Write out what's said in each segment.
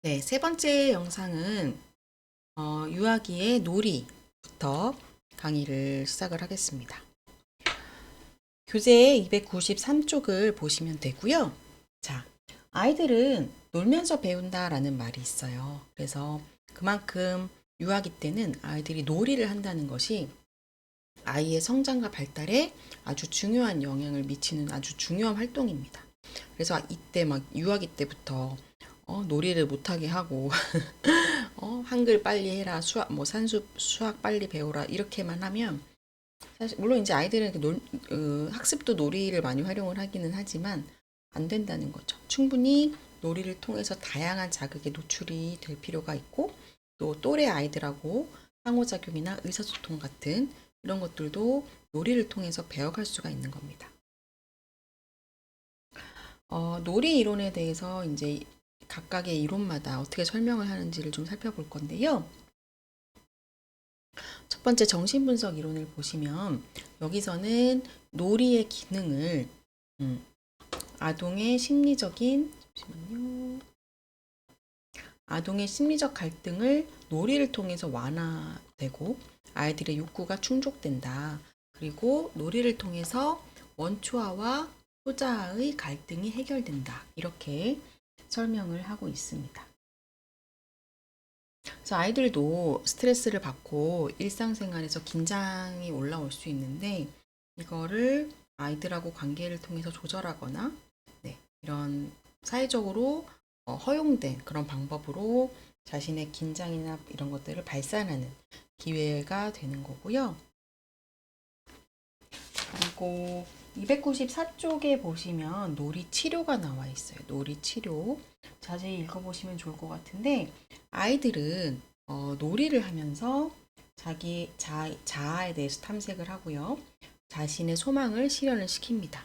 네, 세 번째 영상은 유아기의 놀이부터 강의를 시작을 하겠습니다. 교재 293쪽을 보시면 되고요. 자, 아이들은 놀면서 배운다라는 말이 있어요. 그래서 그만큼 유아기 때는 아이들이 놀이를 한다는 것이 아이의 성장과 발달에 아주 중요한 영향을 미치는 아주 중요한 활동입니다. 그래서 이때 막 유아기 때부터 놀이를 못하게 하고 한글 빨리 해라, 수학, 뭐 산수, 수학 빨리 배워라, 이렇게만 하면, 사실, 물론 이제 아이들은 학습도 놀이를 많이 활용을 하기는 하지만, 안 된다는 거죠. 충분히 놀이를 통해서 다양한 자극에 노출이 될 필요가 있고, 또 또래 아이들하고 상호작용이나 의사소통 같은 이런 것들도 놀이를 통해서 배워갈 수가 있는 겁니다. 놀이 이론에 대해서 이제 각각의 이론마다 어떻게 설명을 하는지를 좀 살펴볼 건데요. 첫 번째 정신분석 이론을 보시면 여기서는 놀이의 기능을 아동의 심리적인 잠시만요. 아동의 심리적 갈등을 놀이를 통해서 완화되고 아이들의 욕구가 충족된다. 그리고 놀이를 통해서 원초아와 소자아의 갈등이 해결된다. 이렇게 설명을 하고 있습니다. 그래서 아이들도 스트레스를 받고 일상생활에서 긴장이 올라올 수 있는데 이거를 아이들하고 관계를 통해서 조절하거나 이런 사회적으로 허용된 그런 방법으로 자신의 긴장이나 이런 것들을 발산하는 기회가 되는 거고요. 그리고 294쪽에 보시면 놀이 치료가 나와 있어요. 놀이 치료. 자세히 읽어보시면 좋을 것 같은데 아이들은 놀이를 하면서 자기 자아에 대해서 탐색을 하고요. 자신의 소망을 실현을 시킵니다.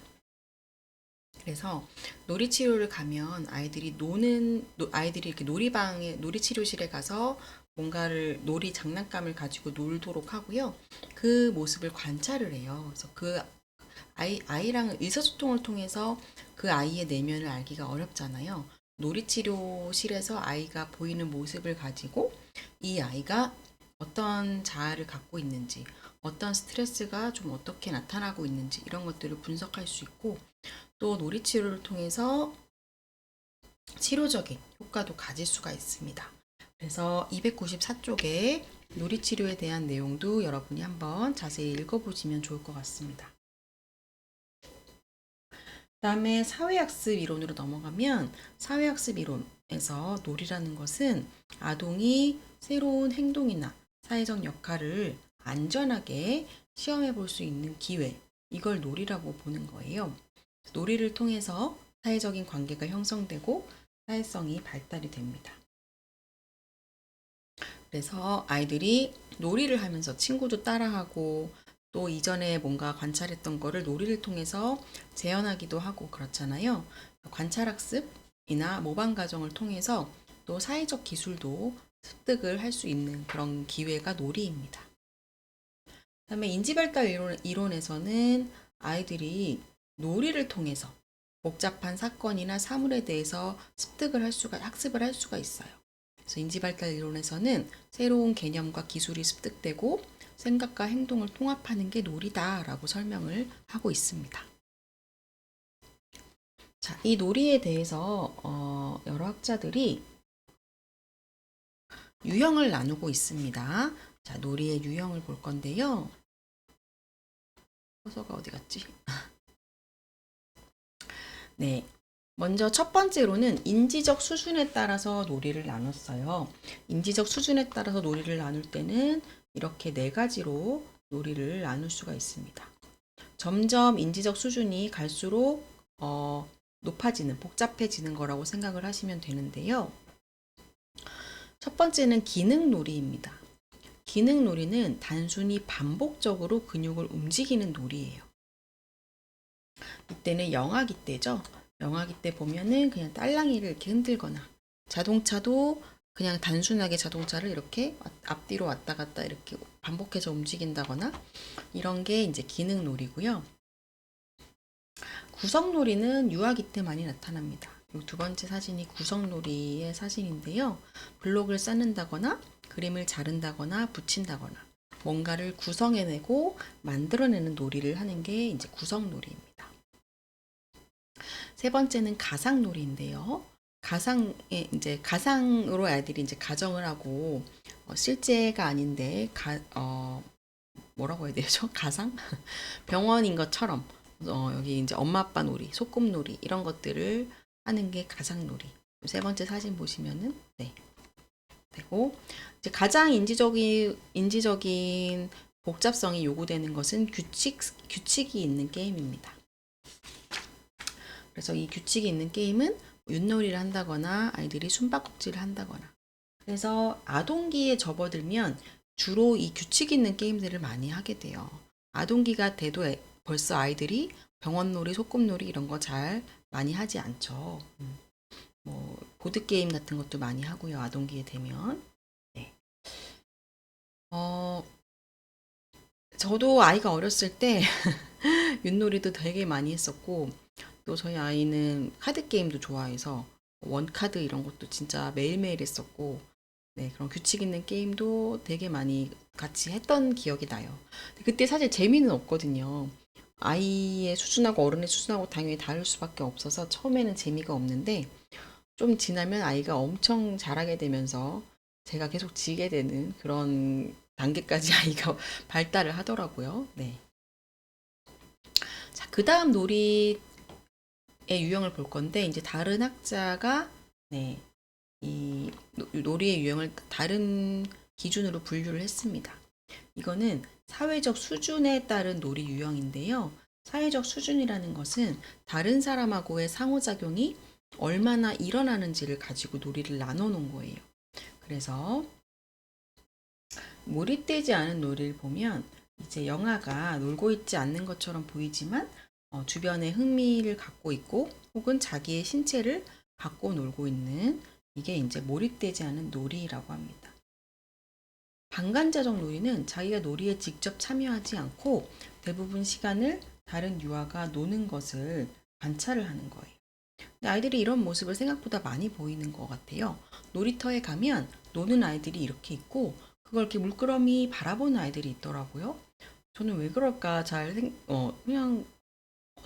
그래서 놀이 치료를 가면 아이들이 이렇게 놀이 치료실에 가서 뭔가를 놀이 장난감을 가지고 놀도록 하고요. 그 모습을 관찰을 해요. 그래서 그 아이랑 의사소통을 통해서 그 아이의 내면을 알기가 어렵잖아요. 놀이치료실에서 아이가 보이는 모습을 가지고 이 아이가 어떤 자아를 갖고 있는지, 어떤 스트레스가 좀 어떻게 나타나고 있는지 이런 것들을 분석할 수 있고 또 놀이치료를 통해서 치료적인 효과도 가질 수가 있습니다. 그래서 294쪽에 놀이치료에 대한 내용도 여러분이 한번 자세히 읽어보시면 좋을 것 같습니다. 그다음에 사회학습 이론으로 넘어가면 사회학습 이론에서 놀이라는 것은 아동이 새로운 행동이나 사회적 역할을 안전하게 시험해 볼 수 있는 기회, 이걸 놀이라고 보는 거예요. 놀이를 통해서 사회적인 관계가 형성되고 사회성이 발달이 됩니다. 그래서 아이들이 놀이를 하면서 친구도 따라하고 또 이전에 뭔가 관찰했던 거를 놀이를 통해서 재현하기도 하고 그렇잖아요. 관찰학습이나 모방 과정을 통해서 또 사회적 기술도 습득을 할 수 있는 그런 기회가 놀이입니다. 그다음에 인지발달 이론에서는 아이들이 놀이를 통해서 복잡한 사건이나 사물에 대해서 학습을 할 수가 있어요. 그래서 인지발달 이론에서는 새로운 개념과 기술이 습득되고 생각과 행동을 통합하는 게 놀이다라고 설명을 하고 있습니다. 자, 이 놀이에 대해서 여러 학자들이 유형을 나누고 있습니다. 자, 놀이의 유형을 볼 건데요. 서서가 어디 갔지? 네. 먼저 첫 번째로는 인지적 수준에 따라서 놀이를 나눴어요. 인지적 수준에 따라서 놀이를 나눌 때는 이렇게 네 가지로 놀이를 나눌 수가 있습니다. 점점 인지적 수준이 갈수록 높아지는, 복잡해지는 거라고 생각을 하시면 되는데요. 첫 번째는 기능 놀이입니다. 기능 놀이는 단순히 반복적으로 근육을 움직이는 놀이예요. 이때는 영아기 때죠. 영아기 때 보면은 그냥 딸랑이를 이렇게 흔들거나 자동차도 그냥 단순하게 자동차를 이렇게 앞뒤로 왔다 갔다 이렇게 반복해서 움직인다거나 이런 게 이제 기능 놀이고요. 구성 놀이는 유아기 때 많이 나타납니다. 두 번째 사진이 구성놀이의 사진인데요. 블록을 쌓는다거나 그림을 자른다거나 붙인다거나 뭔가를 구성해내고 만들어내는 놀이를 하는 게 이제 구성놀이입니다. 세 번째는 가상놀이인데요. 이제 가상으로 아이들이 이제 가정을 하고 실제가 아닌데 뭐라고 해야 되죠? 가상? 병원인 것처럼 여기 이제 엄마 아빠 놀이, 소꿉놀이 이런 것들을 하는 게 가상놀이. 세 번째 사진 보시면은 네. 되고 이제 가장 인지적인 복잡성이 요구되는 것은 규칙이 있는 게임입니다. 그래서 이 규칙이 있는 게임은 윷놀이를 한다거나 아이들이 숨바꼭질을 한다거나 그래서 아동기에 접어들면 주로 이 규칙 있는 게임들을 많이 하게 돼요. 아동기가 돼도 벌써 아이들이 병원놀이, 소꿉놀이 이런 거 잘 많이 하지 않죠. 뭐 보드게임 같은 것도 많이 하고요. 아동기에 되면. 네. 저도 아이가 어렸을 때 윷놀이도 되게 많이 했었고 또 저희 아이는 카드게임도 좋아해서 원카드 이런 것도 진짜 매일매일 했었고 네, 그런 규칙 있는 게임도 되게 많이 같이 했던 기억이 나요. 그때 사실 재미는 없거든요. 아이의 수준하고 어른의 수준하고 당연히 다를 수밖에 없어서 처음에는 재미가 없는데 좀 지나면 아이가 엄청 잘하게 되면서 제가 계속 지게 되는 그런 단계까지 아이가 발달을 하더라고요. 네. 자, 그 다음 놀이의 유형을 볼 건데, 이제 다른 학자가, 네, 이 놀이의 유형을 다른 기준으로 분류를 했습니다. 이거는 사회적 수준에 따른 놀이 유형인데요. 사회적 수준이라는 것은 다른 사람하고의 상호작용이 얼마나 일어나는지를 가지고 놀이를 나눠 놓은 거예요. 그래서 몰입되지 않은 놀이를 보면 이제 영아가 놀고 있지 않는 것처럼 보이지만 주변에 흥미를 갖고 있고 혹은 자기의 신체를 갖고 놀고 있는 이게 이제 몰입되지 않은 놀이라고 합니다. 방관자적 놀이는 자기가 놀이에 직접 참여하지 않고 대부분 시간을 다른 유아가 노는 것을 관찰을 하는 거예요. 근데 아이들이 이런 모습을 생각보다 많이 보이는 것 같아요. 놀이터에 가면 노는 아이들이 이렇게 있고 그걸 이렇게 물끄러미 바라보는 아이들이 있더라고요. 저는 왜 그럴까 그냥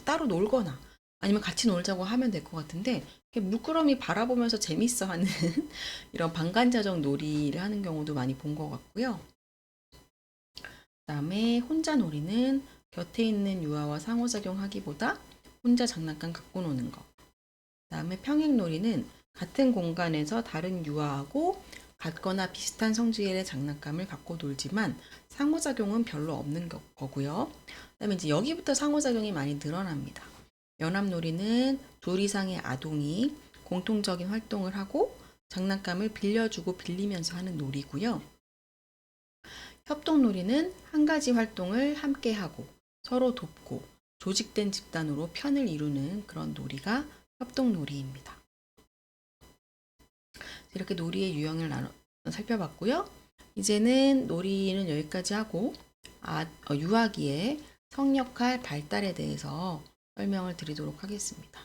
따로 놀거나 아니면 같이 놀자고 하면 될 것 같은데 물끄러미 바라보면서 재밌어 하는 이런 방관자적 놀이를 하는 경우도 많이 본 것 같고요. 그다음에 혼자 놀이는 곁에 있는 유아와 상호작용하기보다 혼자 장난감 갖고 노는 거. 그다음에 평행놀이는 같은 공간에서 다른 유아하고 같거나 비슷한 성질의 장난감을 갖고 놀지만 상호작용은 별로 없는 거고요. 그다음에 이제 여기부터 상호작용이 많이 늘어납니다. 연합놀이는 둘 이상의 아동이 공통적인 활동을 하고 장난감을 빌려주고 빌리면서 하는 놀이고요. 협동놀이는 한 가지 활동을 함께 하고 서로 돕고 조직된 집단으로 편을 이루는 그런 놀이가 협동놀이입니다. 이렇게 놀이의 유형을 살펴봤고요. 이제는 놀이는 여기까지 하고 유아기의 성역할 발달에 대해서 설명을 드리도록 하겠습니다.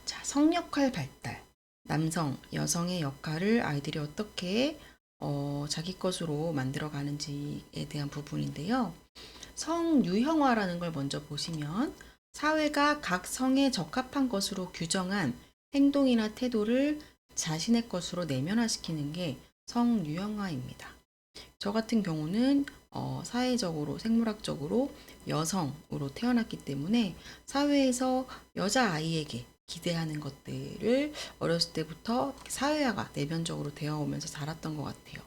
자, 성역할 발달. 남성, 여성의 역할을 아이들이 어떻게 자기 것으로 만들어 가는지에 대한 부분인데요. 성유형화라는 걸 먼저 보시면 사회가 각 성에 적합한 것으로 규정한 행동이나 태도를 자신의 것으로 내면화시키는 게 성유형화입니다. 저 같은 경우는 사회적으로, 생물학적으로 여성으로 태어났기 때문에 사회에서 여자아이에게 기대하는 것들을 어렸을 때부터 사회화가 내면적으로 되어 오면서 자랐던 것 같아요.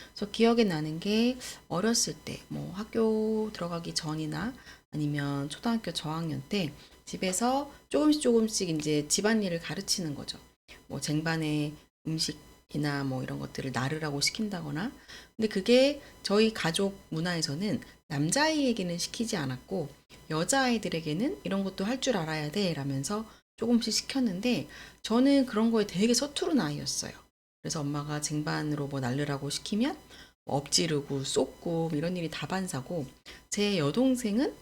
그래서 기억에 나는 게 어렸을 때, 뭐 학교 들어가기 전이나 아니면 초등학교 저학년 때 집에서 조금씩 이제 집안일을 가르치는 거죠. 뭐 쟁반에 음식이나 뭐 이런 것들을 나르라고 시킨다거나. 근데 그게 저희 가족 문화에서는 남자아이에게는 시키지 않았고 여자아이들에게는 이런 것도 할 줄 알아야 돼 라면서 조금씩 시켰는데 저는 그런 거에 되게 서투른 아이였어요. 그래서 엄마가 쟁반으로 뭐 날르라고 시키면 엎지르고 쏟고 이런 일이 다반사고 제 여동생은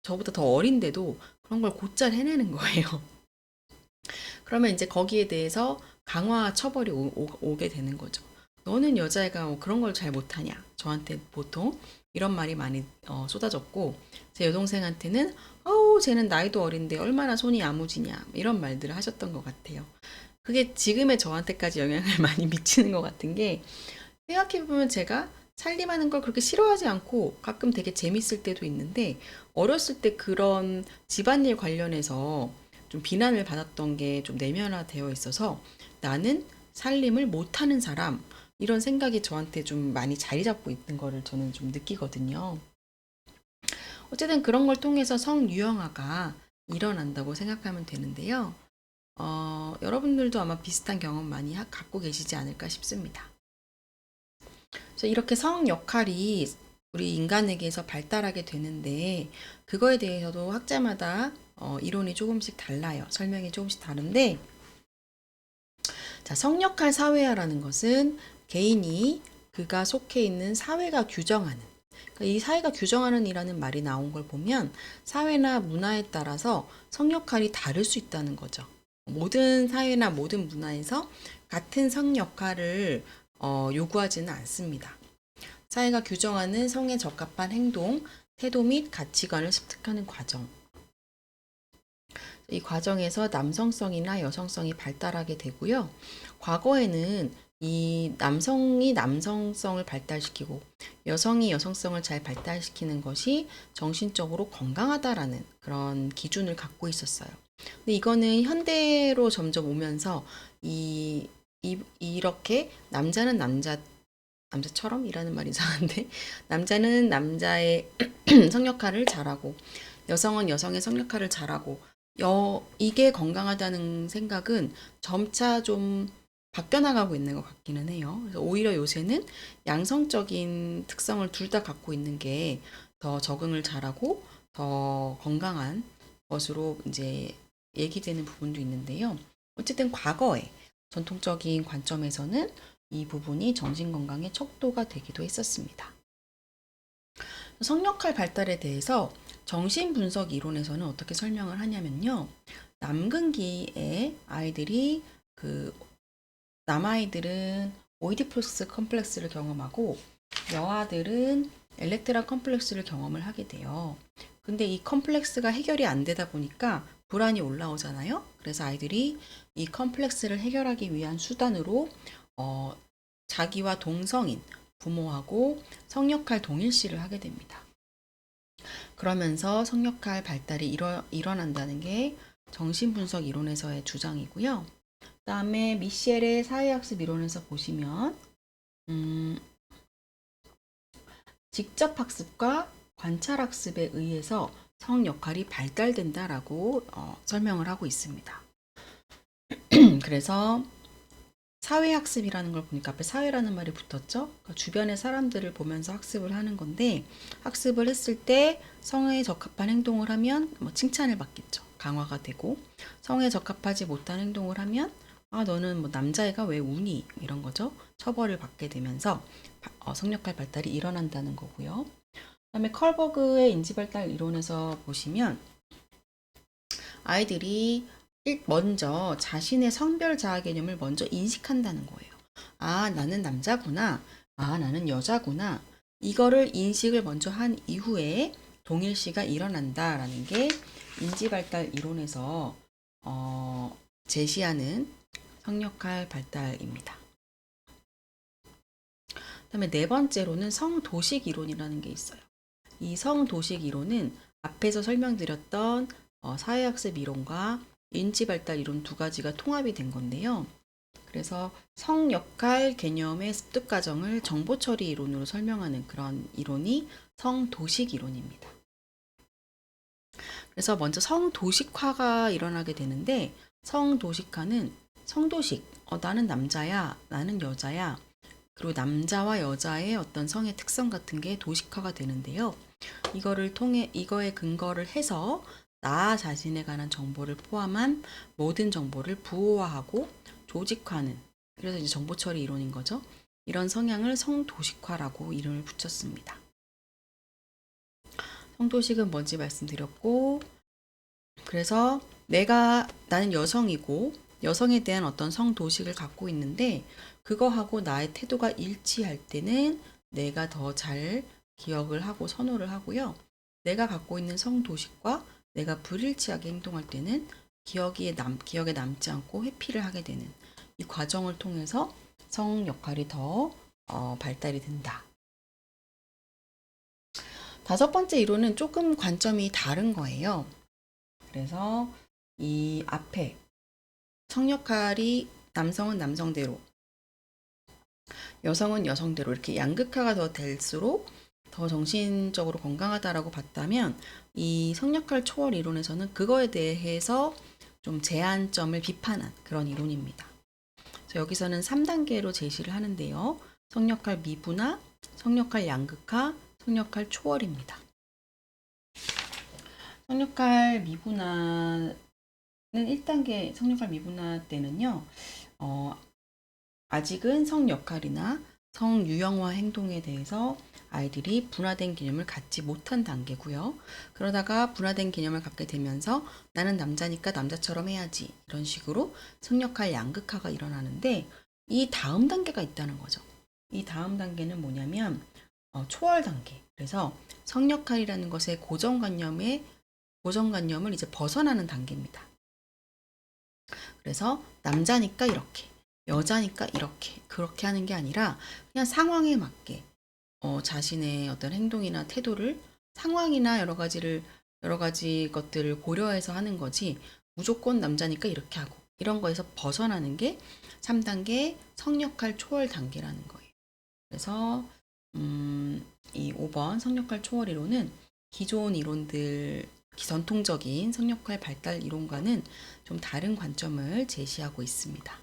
저보다 더 어린데도 그런 걸 곧잘 해내는 거예요. 그러면 이제 거기에 대해서 강화 처벌이 오게 되는 거죠. 너는 여자애가 뭐 그런 걸 잘 못하냐? 저한테 보통 이런 말이 많이 쏟아졌고, 제 여동생한테는 아우 쟤는 나이도 어린데 얼마나 손이 야무지냐 이런 말들을 하셨던 것 같아요. 그게 지금의 저한테까지 영향을 많이 미치는 것 같은 게, 생각해보면 제가 살림하는 걸 그렇게 싫어하지 않고 가끔 되게 재밌을 때도 있는데, 어렸을 때 그런 집안일 관련해서 좀 비난을 받았던 게 좀 내면화되어 있어서 나는 살림을 못하는 사람, 이런 생각이 저한테 좀 많이 자리 잡고 있는 거를 저는 좀 느끼거든요. 어쨌든 그런 걸 통해서 성유형화가 일어난다고 생각하면 되는데요. 여러분들도 아마 비슷한 경험 많이 갖고 계시지 않을까 싶습니다. 그래서 이렇게 성 역할이 우리 인간에게서 발달하게 되는데, 그거에 대해서도 학자마다 이론이 조금씩 달라요. 설명이 조금씩 다른데, 자, 성역할 사회화라는 것은 개인이 그가 속해 있는 사회가 규정하는, 그러니까 이 사회가 규정하는 이라는 말이 나온 걸 보면 사회나 문화에 따라서 성역할이 다를 수 있다는 거죠. 모든 사회나 모든 문화에서 같은 성역할을 요구하지는 않습니다. 사회가 규정하는 성에 적합한 행동, 태도 및 가치관을 습득하는 과정. 이 과정에서 남성성이나 여성성이 발달하게 되고요. 과거에는 이 남성이 남성성을 발달시키고 여성이 여성성을 잘 발달시키는 것이 정신적으로 건강하다라는 그런 기준을 갖고 있었어요. 근데 이거는 현대로 점점 오면서 이렇게 남자는 남자처럼 이라는 말이 이상한데, 남자는 남자의 성역할을 잘하고 여성은 여성의 성역할을 잘하고, 이게 건강하다는 생각은 점차 좀 바뀌어나가고 있는 것 같기는 해요. 그래서 오히려 요새는 양성적인 특성을 둘 다 갖고 있는 게 더 적응을 잘하고 더 건강한 것으로 이제 얘기되는 부분도 있는데요. 어쨌든 과거에 전통적인 관점에서는 이 부분이 정신건강의 척도가 되기도 했었습니다. 성역할 발달에 대해서 정신분석 이론에서는 어떻게 설명을 하냐면요. 남근기에 아이들이 남아이들은 오이디푸스 컴플렉스를 경험하고 여아들은 엘렉트라 컴플렉스를 경험을 하게 돼요. 근데 이 컴플렉스가 해결이 안 되다 보니까 불안이 올라오잖아요. 그래서 아이들이 이 컴플렉스를 해결하기 위한 수단으로 자기와 동성인 부모하고 성역할 동일시를 하게 됩니다. 그러면서 성역할 발달이 일어난다는 게 정신분석 이론에서의 주장이고요. 그다음에 미셸의 사회학습 이론에서 보시면 직접 학습과 관찰 학습에 의해서 성 역할이 발달된다라고 설명을 하고 있습니다. 그래서 사회학습이라는 걸 보니까 앞에 사회라는 말이 붙었죠. 그러니까 주변의 사람들을 보면서 학습을 하는 건데, 학습을 했을 때 성에 적합한 행동을 하면 칭찬을 받겠죠. 강화가 되고, 성에 적합하지 못한 행동을 하면 너는 남자애가 왜 우니? 이런 거죠. 처벌을 받게 되면서 성역할 발달이 일어난다는 거고요. 그다음에 컬버그의 인지발달 이론에서 보시면 아이들이 먼저 자신의 성별 자아 개념을 먼저 인식한다는 거예요. 나는 남자구나. 나는 여자구나. 이거를 인식을 먼저 한 이후에 동일시가 일어난다라는 게 인지발달 이론에서 제시하는 성역할 발달입니다. 그다음에 네 번째로는 성도식 이론이라는 게 있어요. 이 성도식 이론은 앞에서 설명드렸던 사회학습 이론과 인지발달 이론 두 가지가 통합이 된 건데요. 그래서 성역할 개념의 습득 과정을 정보처리 이론으로 설명하는 그런 이론이 성도식 이론입니다. 그래서 먼저 성도식화가 일어나게 되는데, 성도식화는 성도식, 나는 남자야, 나는 여자야, 그리고 남자와 여자의 어떤 성의 특성 같은 게 도식화가 되는데요. 이거에 근거를 해서 나 자신에 관한 정보를 포함한 모든 정보를 부호화하고 조직화하는, 그래서 이제 정보처리 이론인 거죠. 이런 성향을 성도식화라고 이름을 붙였습니다. 성도식은 뭔지 말씀드렸고, 그래서 나는 여성이고 여성에 대한 어떤 성도식을 갖고 있는데 그거하고 나의 태도가 일치할 때는 내가 더 잘 기억을 하고 선호를 하고요. 내가 갖고 있는 성도식과 내가 불일치하게 행동할 때는 기억에 남지 않고 회피를 하게 되는 이 과정을 통해서 성 역할이 더 발달이 된다. 다섯 번째 이론은 조금 관점이 다른 거예요. 그래서 이 앞에 성 역할이 남성은 남성대로, 여성은 여성대로 이렇게 양극화가 더 될수록 더 정신적으로 건강하다라고 봤다면 이 성역할 초월 이론에서는 그거에 대해서 좀 제한점을 비판한 그런 이론입니다. 그래서 여기서는 3단계로 제시를 하는데요. 성역할 미분화, 성역할 양극화, 성역할 초월입니다. 성역할 미분화는 1단계 성역할 미분화 때는요. 아직은 성역할이나 성유형화 행동에 대해서 아이들이 분화된 개념을 갖지 못한 단계고요. 그러다가 분화된 개념을 갖게 되면서 나는 남자니까 남자처럼 해야지 이런 식으로 성역할 양극화가 일어나는데 이 다음 단계가 있다는 거죠. 이 다음 단계는 뭐냐면 초월 단계. 그래서 성역할이라는 것의 고정관념을 이제 벗어나는 단계입니다. 그래서 남자니까 이렇게, 여자니까 이렇게, 그렇게 하는 게 아니라 그냥 상황에 맞게 자신의 어떤 행동이나 태도를 상황이나 여러 가지 것들을 고려해서 하는 거지 무조건 남자니까 이렇게 하고 이런 거에서 벗어나는 게 3단계 성역할 초월 단계라는 거예요. 그래서 이 5번 성역할 초월 이론은 기존 이론들 전통적인 성역할 발달 이론과는 좀 다른 관점을 제시하고 있습니다.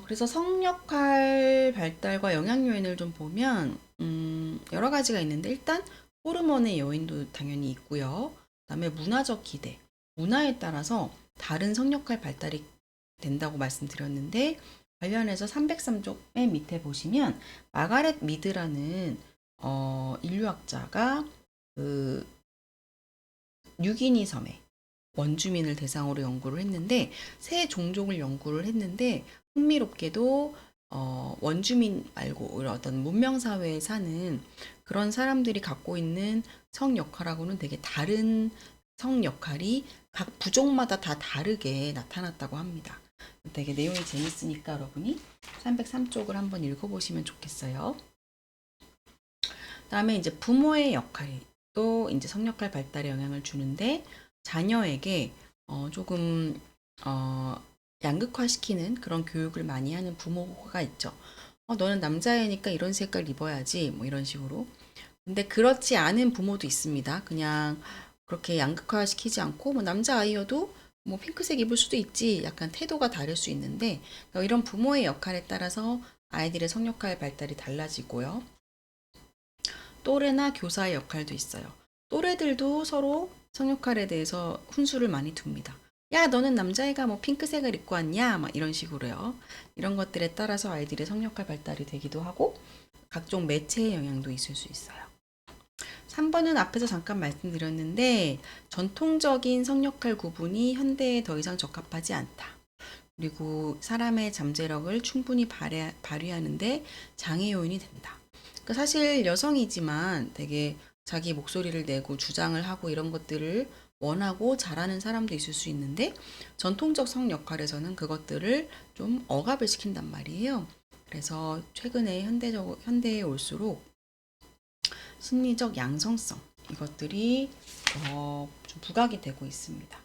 그래서 성역할 발달과 영향 요인을 좀 보면 여러 가지가 있는데 일단 호르몬의 요인도 당연히 있고요. 그다음에 문화적 기대, 문화에 따라서 다른 성역할 발달이 된다고 말씀드렸는데 관련해서 303쪽 맨 밑에 보시면 마가렛 미드라는 인류학자가 그 뉴기니 섬에 원주민을 대상으로 연구를 했는데 새 종족을 연구를 했는데 흥미롭게도 원주민 말고 어떤 문명 사회에 사는 그런 사람들이 갖고 있는 성 역할하고는 되게 다른 성 역할이 각 부족마다 다 다르게 나타났다고 합니다. 되게 내용이 재밌으니까 여러분이 303쪽을 한번 읽어보시면 좋겠어요. 다음에 이제 부모의 역할이 또 이제 성역할 발달에 영향을 주는데 자녀에게 조금 양극화시키는 그런 교육을 많이 하는 부모가 있죠. 너는 남자애니까 이런 색깔 입어야지 뭐 이런 식으로. 근데 그렇지 않은 부모도 있습니다. 그냥 그렇게 양극화시키지 않고 뭐 남자아이여도 뭐 핑크색 입을 수도 있지. 약간 태도가 다를 수 있는데 이런 부모의 역할에 따라서 아이들의 성역할 발달이 달라지고요. 또래나 교사의 역할도 있어요. 또래들도 서로 성역할에 대해서 훈수를 많이 둡니다. 야, 너는 남자애가 뭐 핑크색을 입고 왔냐? 막 이런 식으로요. 이런 것들에 따라서 아이들의 성역할 발달이 되기도 하고 각종 매체의 영향도 있을 수 있어요. 3번은 앞에서 잠깐 말씀드렸는데 전통적인 성역할 구분이 현대에 더 이상 적합하지 않다. 그리고 사람의 잠재력을 충분히 발휘하는데 장애 요인이 된다. 그러니까 사실 여성이지만 되게 자기 목소리를 내고 주장을 하고 이런 것들을 원하고 잘하는 사람도 있을 수 있는데 전통적 성 역할에서는 그것들을 좀 억압을 시킨단 말이에요. 그래서 최근에 현대에 올수록 심리적 양성성 이것들이 좀 부각이 되고 있습니다.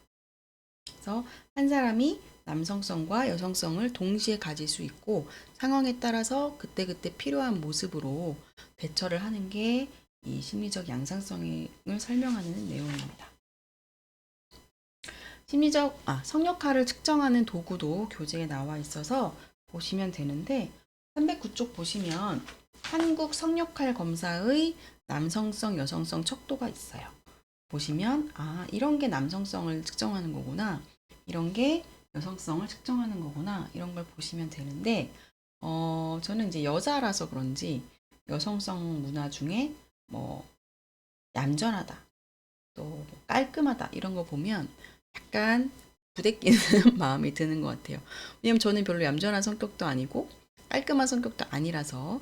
그래서 한 사람이 남성성과 여성성을 동시에 가질 수 있고 상황에 따라서 그때그때 필요한 모습으로 대처를 하는 게 이 심리적 양상성을 설명하는 내용입니다. 성역할을 측정하는 도구도 교재에 나와 있어서 보시면 되는데 309쪽 보시면 한국 성역할 검사의 남성성, 여성성 척도가 있어요. 보시면 이런 게 남성성을 측정하는 거구나. 이런 게 여성성을 측정하는 거구나. 이런 걸 보시면 되는데 저는 이제 여자라서 그런지 여성성 문화 중에 뭐 얌전하다, 또 깔끔하다 이런 거 보면 약간 부대끼는 마음이 드는 것 같아요. 왜냐면 저는 별로 얌전한 성격도 아니고 깔끔한 성격도 아니라서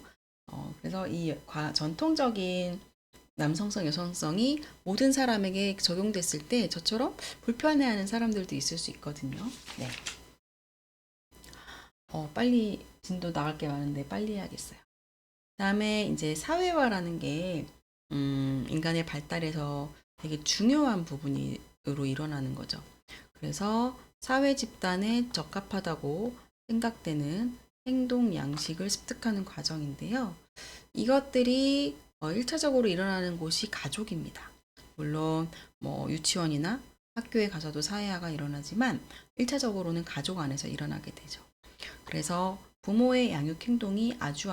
그래서 이 전통적인 남성성, 여성성이 모든 사람에게 적용됐을 때 저처럼 불편해하는 사람들도 있을 수 있거든요. 네. 빨리 진도 나갈 게 많은데 빨리 해야겠어요. 다음에 이제 사회화라는 게 인간의 발달에서 되게 중요한 부분으로 일어나는 거죠. 그래서 사회 집단에 적합하다고 생각되는 행동 양식을 습득하는 과정인데요. 이것들이 1차적으로 일어나는 곳이 가족입니다. 물론 뭐 유치원이나 학교에 가서도 사회화가 일어나지만 1차적으로는 가족 안에서 일어나게 되죠. 그래서 부모의 양육 행동이 아주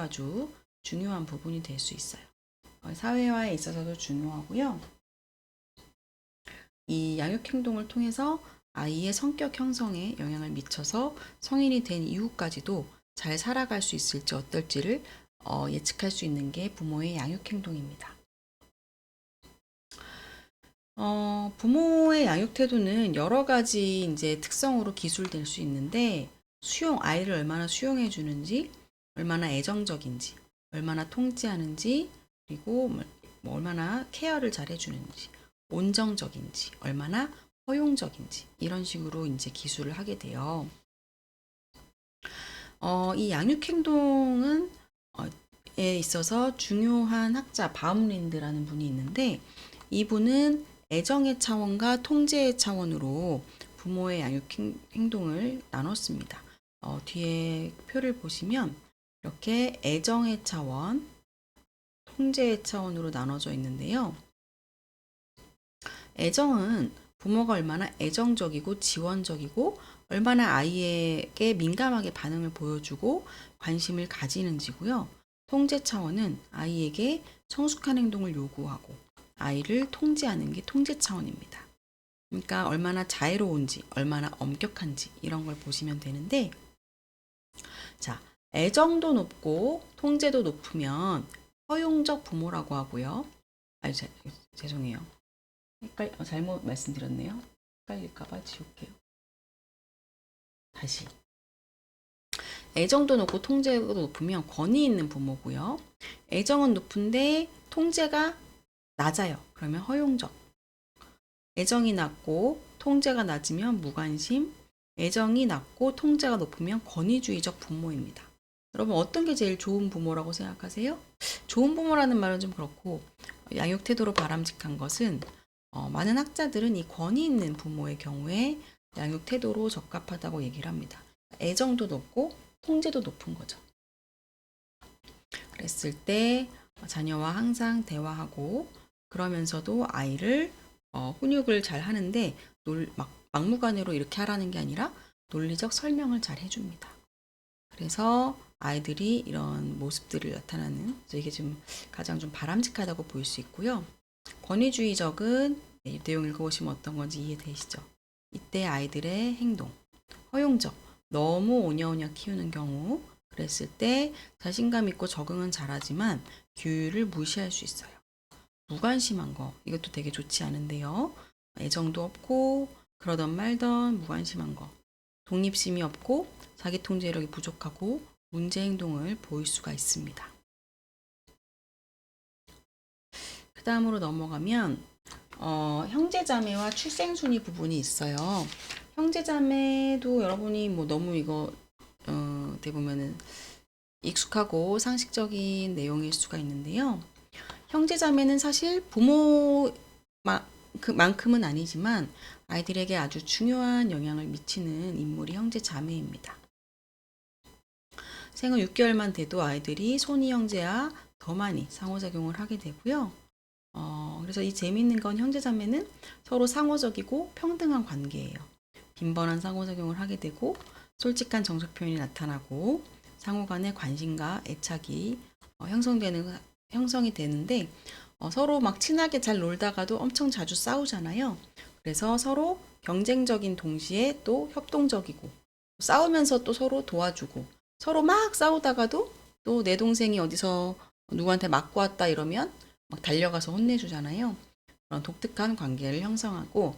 중요한 부분이 될 수 있어요. 사회화에 있어서도 중요하고요. 이 양육 행동을 통해서 아이의 성격 형성에 영향을 미쳐서 성인이 된 이후까지도 잘 살아갈 수 있을지 어떨지를 예측할 수 있는 게 부모의 양육 행동입니다. 부모의 양육 태도는 여러 가지 이제 특성으로 기술될 수 있는데 아이를 얼마나 수용해 주는지, 얼마나 애정적인지, 얼마나 통제하는지, 그리고 뭐 얼마나 케어를 잘 해주는지, 온정적인지, 얼마나 허용적인지 이런 식으로 이제 기술을 하게 돼요. 이 양육 행동은 에 있어서 중요한 학자 바움린드라는 분이 있는데 이분은 애정의 차원과 통제의 차원으로 부모의 양육 행동을 나눴습니다. 뒤에 표를 보시면 이렇게 애정의 차원, 통제의 차원으로 나눠져 있는데요. 애정은 부모가 얼마나 애정적이고 지원적이고 얼마나 아이에게 민감하게 반응을 보여주고 관심을 가지는지고요. 통제 차원은 아이에게 성숙한 행동을 요구하고 아이를 통제하는 게 통제 차원입니다. 그러니까 얼마나 자애로운지, 얼마나 엄격한지 이런 걸 보시면 되는데 자, 애정도 높고 통제도 높으면 허용적 부모라고 하고요. 죄송해요. 잘못 말씀드렸네요. 헷갈릴까봐 지울게요. 다시. 애정도 높고 통제도 높으면 권위 있는 부모고요. 애정은 높은데 통제가 낮아요. 그러면 허용적. 애정이 낮고 통제가 낮으면 무관심. 애정이 낮고 통제가 높으면 권위주의적 부모입니다. 여러분 어떤 게 제일 좋은 부모라고 생각하세요? 좋은 부모라는 말은 좀 그렇고 양육 태도로 바람직한 것은 많은 학자들은 이 권위 있는 부모의 경우에 양육 태도로 적합하다고 얘기를 합니다. 애정도 높고 통제도 높은 거죠. 그랬을 때 자녀와 항상 대화하고 그러면서도 아이를 훈육을 잘 하는데 막무가내로 이렇게 하라는 게 아니라 논리적 설명을 잘 해줍니다. 그래서 아이들이 이런 모습들을 나타나는 이게 좀 가장 좀 바람직하다고 보일 수 있고요. 권위주의적은 내용 읽어보시면 어떤 건지 이해되시죠? 이때 아이들의 행동, 허용적, 너무 오냐오냐 키우는 경우 그랬을 때 자신감 있고 적응은 잘하지만 규율을 무시할 수 있어요. 무관심한 거 이것도 되게 좋지 않은데요. 애정도 없고 그러던 말던 무관심한 거 독립심이 없고 자기 통제력이 부족하고 문제 행동을 보일 수가 있습니다. 그 다음으로 넘어가면 형제자매와 출생순위 부분이 있어요. 형제자매도 여러분이 뭐 너무 이거 어떻게 보면은 익숙하고 상식적인 내용일 수가 있는데요. 형제자매는 사실 부모만큼은 아니지만 아이들에게 아주 중요한 영향을 미치는 인물이 형제자매입니다. 생후 6개월만 돼도 아이들이 손이 형제와 더 많이 상호작용을 하게 되고요. 그래서 이 재미있는 건 형제자매는 서로 상호적이고 평등한 관계예요. 빈번한 상호작용을 하게 되고 솔직한 정서 표현이 나타나고 상호 간의 관심과 애착이 형성이 되는데 서로 막 친하게 잘 놀다가도 엄청 자주 싸우잖아요. 그래서 서로 경쟁적인 동시에 또 협동적이고 싸우면서 또 서로 도와주고 서로 막 싸우다가도 또 내 동생이 어디서 누구한테 맞고 왔다 이러면 막 달려가서 혼내주잖아요. 그런 독특한 관계를 형성하고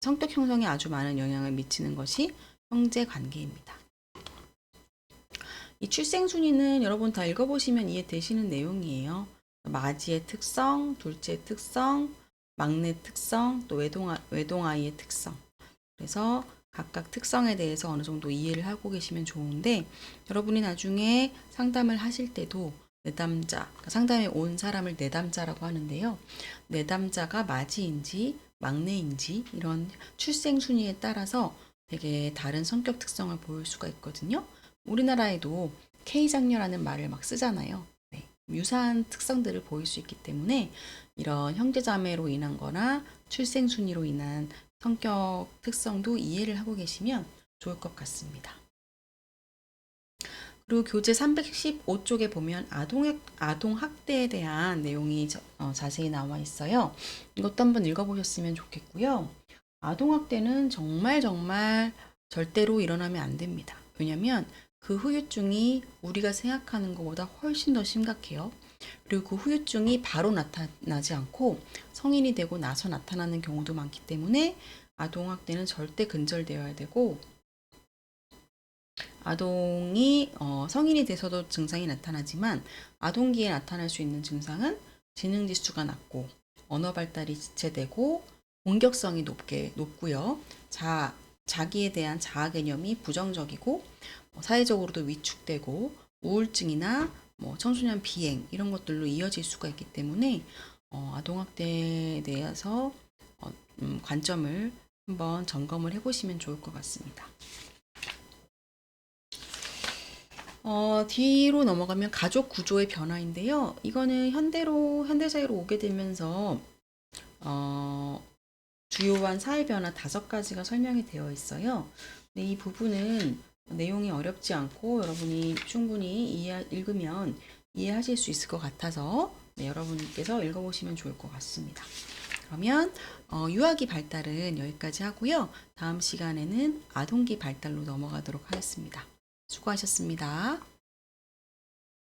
성격 형성에 아주 많은 영향을 미치는 것이 형제 관계입니다. 이 출생 순위는 여러분 다 읽어보시면 이해되시는 내용이에요. 맞이의 특성, 둘째 특성, 막내 특성, 또 외동아이의 특성. 그래서 각각 특성에 대해서 어느 정도 이해를 하고 계시면 좋은데, 여러분이 나중에 상담을 하실 때도 내담자, 그러니까 상담에 온 사람을 내담자라고 하는데요. 내담자가 맞이인지 막내인지 이런 출생 순위에 따라서 되게 다른 성격 특성을 보일 수가 있거든요. 우리나라에도 K장녀라는 말을 막 쓰잖아요. 네, 유사한 특성들을 보일 수 있기 때문에 이런 형제자매로 인한 거나 출생 순위로 인한 성격 특성도 이해를 하고 계시면 좋을 것 같습니다. 그리고 교재 315쪽에 보면 아동학대에 대한 내용이 자세히 나와 있어요. 이것도 한번 읽어보셨으면 좋겠고요. 아동학대는 정말 절대로 일어나면 안 됩니다. 왜냐면 그 후유증이 우리가 생각하는 것보다 훨씬 더 심각해요. 그리고 그 후유증이 바로 나타나지 않고 성인이 되고 나서 나타나는 경우도 많기 때문에 아동학대는 절대 근절되어야 되고, 아동이 성인이 돼서도 증상이 나타나지만 아동기에 나타날 수 있는 증상은 지능 지수가 낮고 언어 발달이 지체되고 공격성이 높고요. 자기에 대한 자아 개념이 부정적이고 사회적으로도 위축되고 우울증이나 청소년 비행 이런 것들로 이어질 수가 있기 때문에 아동학대에 대해서 관점을 한번 점검을 해보시면 좋을 것 같습니다. 뒤로 넘어가면 가족 구조의 변화인데요. 이거는 현대사회로 오게 되면서 주요한 사회 변화 5가지가 설명이 되어 있어요. 근데 이 부분은 내용이 어렵지 않고 여러분이 충분히 읽으면 이해하실 수 있을 것 같아서 여러분께서 읽어보시면 좋을 것 같습니다. 그러면 유아기 발달은 여기까지 하고요. 다음 시간에는 아동기 발달로 넘어가도록 하겠습니다. 수고하셨습니다.